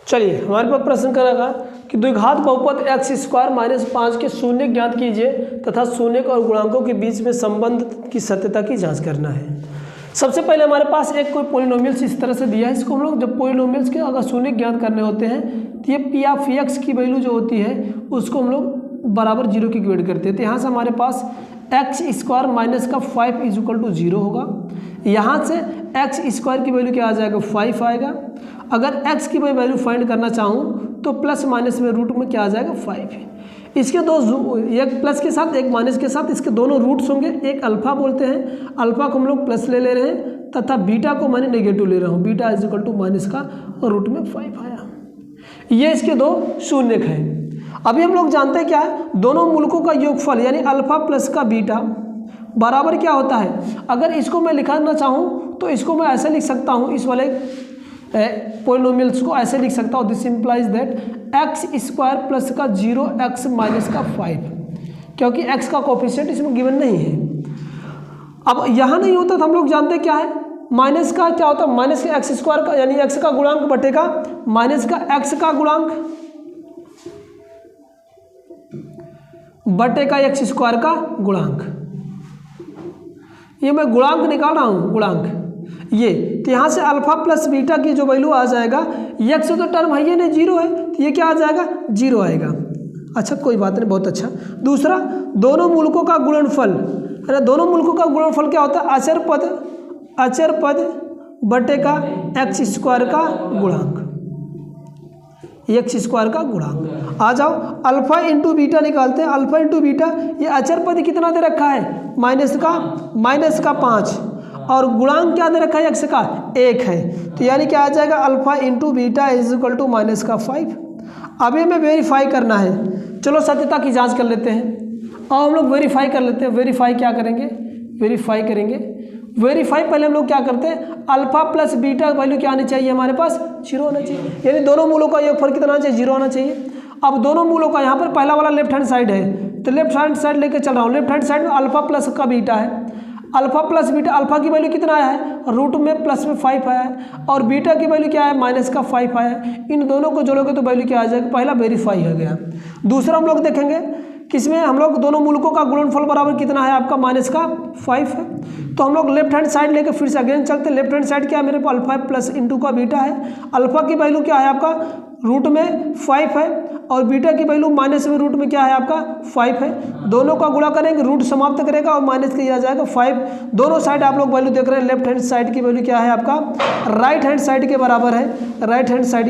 चलिए हमारे पास प्रश्न करेगा कि द्विघात बहुपद x² - 5 के शून्य ज्ञात कीजिए तथा शून्य और गुणांकों के बीच में संबंध की सत्यता की जांच करना है। सबसे पहले हमारे पास एक कोई पोलिनोमियल्स इस तरह से दिया है, इसको हम लोग जब पोलिनोमियल्स के अगर शून्य ज्ञात करने होते हैं तो ये पी ऑफ एक्स की वैल्यू जो होती है उसको हम लोग बराबर 0 की इक्वेट करते हैं। तो यहाँ से हमारे पास x² - 5 = 0 होगा। यहाँ से x² की वैल्यू क्या आ जाएगा, 5 आएगा। अगर x की मैं वैल्यू फाइंड करना चाहूँ तो प्लस माइनस में रूट में क्या आ जाएगा, 5 है। इसके दो, एक प्लस के साथ एक माइनस के साथ इसके दोनों रूट्स होंगे। एक अल्फा बोलते हैं, अल्फा को हम लोग प्लस ले रहे हैं तथा बीटा को मैंने नेगेटिव ले रहा हूँ। बीटा = माइनस का और रूट में 5 आया। ये इसके दो शून्यक हैं। अभी हम लोग जानते हैं क्या है, दोनों मूलकों का योगफल यानी अल्फा प्लस का बीटा बराबर क्या होता है। अगर इसको मैं लिखना चाहूँ तो इसको मैं ऐसे लिख सकता हूँ, इस वाले पोलिनोमियल्स को ऐसे लिख सकता हूँ, this implies that x² plus का 0x माइनस का 5, क्योंकि x का कोफिशिएंट इसमें गिवन नहीं है। अब यहाँ नहीं होता तो हम लोग जानते क्या है, माइनस का क्या होता है, माइनस का x² का यानी x का गुणांक बटेगा माइनस का x का गुणांक बटे का x² का गुणांक। ये मैं गुणांक निकाल रहा हूँ, गुणांक ये। तो यहाँ से अल्फा प्लस बीटा की जो वैल्यू आ जाएगा, x तो टर्म है ये नहीं, 0 है, तो ये क्या आ जाएगा, 0 आएगा। अच्छा कोई बात नहीं, बहुत अच्छा। दूसरा, दोनों मूलकों का गुणनफल, अरे दोनों मूलकों का गुणनफल क्या होता है, अचर पद बटे का x² का गुणांक, x² का गुणांक। आ जाओ अल्फा इंटू बीटा निकालते हैं। अल्फा इंटू बीटा, ये अचर पद कितना दे रखा है, माइनस का 5, और गुणांक क्या दे रखा है, x का 1 है। तो यानी क्या आ जाएगा, अल्फा इंटू बीटा = माइनस का 5। अभी हमें वेरीफाई करना है। चलो सत्यता की जांच कर लेते हैं और हम लोग वेरीफाई कर लेते हैं। वेरीफाई क्या करेंगे, वेरीफाई करेंगे। वेरीफाई पहले हम लोग क्या करते हैं, अल्फा प्लस बीटा वैल्यू क्या आनी चाहिए, हमारे पास 0 होना चाहिए, यानी दोनों मूलों का योगफल कितना आना चाहिए, 0 होना चाहिए। अब दोनों मूलों का यहाँ पर पहला वाला लेफ्ट हैंड साइड है, तो लेफ्ट हैंड साइड लेके चल रहा हूँ। लेफ्ट हैंड साइड में अल्फा प्लस का बीटा है, अल्फा प्लस बीटा, अल्फा की वैल्यू कितना आया है, रूट में प्लस में 5 आया है, और बीटा की वैल्यू क्या है, माइनस का 5 आया है। इन दोनों को जोड़ोगे तो वैल्यू क्या आ जाएगा, पहला वेरीफाई हो गया। दूसरा हम लोग देखेंगे किसमें, हम लोग दोनों मूलकों का गुणनफल बराबर कितना है, आपका माइनस का 5 है। तो हम लोग लेफ्ट हैंड साइड लेके फिर से अगेन चलते हैं। लेफ्ट हैंड साइड क्या है, मेरे पास अल्फा प्लस इंटू का बीटा है। अल्फा की वैल्यू क्या है आपका, रूट में 5 है, और बीटा की वैल्यू माइनस में रूट में क्या है आपका 5 है। दोनों का गुणा करेंगे, रूट समाप्त करेगा और माइनस किया जाएगा 5। दोनों साइड आप लोग वैल्यू देख रहे हैं, लेफ्ट हैंड साइड की वैल्यू क्या है आपका, राइट हैंड साइड के बराबर है। Right hand side